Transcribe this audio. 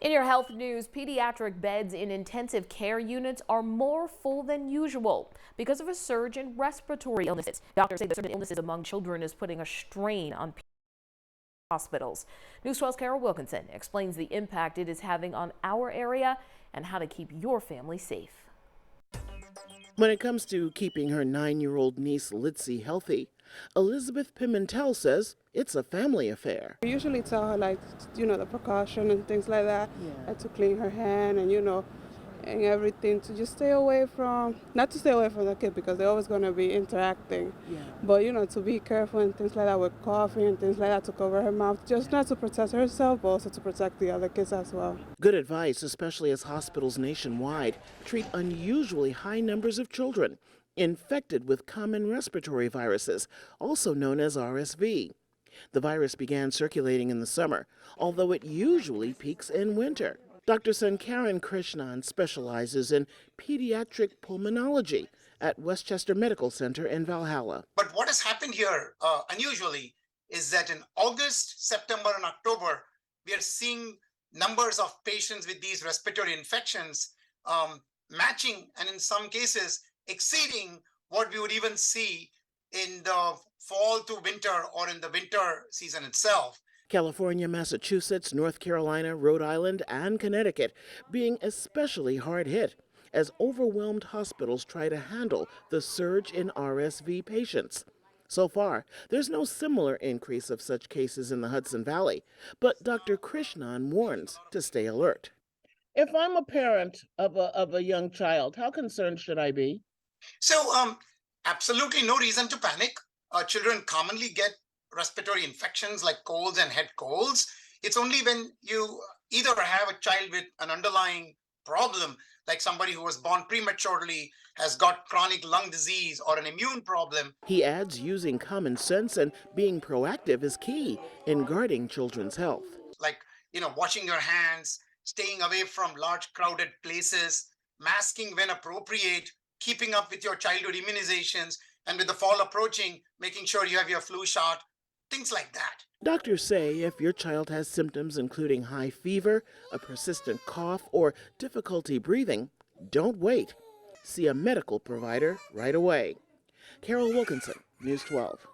In your health news, pediatric beds in intensive care units are more full than usual because of a surge in respiratory illnesses. Doctors say the surge in illnesses among children is putting a strain on hospitals. News 12's Carol Wilkinson explains the impact it is having on our area and how to keep your family safe. When it comes to keeping her 9-year-old niece Litzy healthy, Elizabeth Pimentel says it's a family affair. I usually tell her, like, the precaution and things like that, like to clean her hand and, and everything, to just stay away from, not to stay away from the kid because they're always going to be interacting, but, to be careful and things like that with coughing and things like that, to cover her mouth, just not to protect herself, but also to protect the other kids as well. Good advice, especially as hospitals nationwide treat unusually high numbers of children infected with common respiratory viruses, also known as RSV. The virus began circulating in the summer, although it usually peaks in winter. Dr. Sankaran Krishnan specializes in pediatric pulmonology at Westchester Medical Center in Valhalla. But what has happened here unusually is that in August, September, and October, we are seeing numbers of patients with these respiratory infections matching, and in some cases exceeding what we would even see in the fall to winter or in the winter season itself. California, Massachusetts, North Carolina, Rhode Island, and Connecticut being especially hard hit as overwhelmed hospitals try to handle the surge in RSV patients. So far, there's no similar increase of such cases in the Hudson Valley, but Dr. Krishnan warns to stay alert. If I'm a parent of a young child, how concerned should I be? So absolutely no reason to panic. Children commonly get respiratory infections like colds and head colds. It's only when you either have a child with an underlying problem, like somebody who was born prematurely, has got chronic lung disease or an immune problem. He adds using common sense and being proactive is key in guarding children's health. Like, washing your hands, staying away from large crowded places, masking when appropriate, keeping up with your childhood immunizations, and with the fall approaching, making sure you have your flu shot, things like that. Doctors say if your child has symptoms including high fever, a persistent cough, or difficulty breathing, don't wait. See a medical provider right away. Carol Wilkinson, News 12.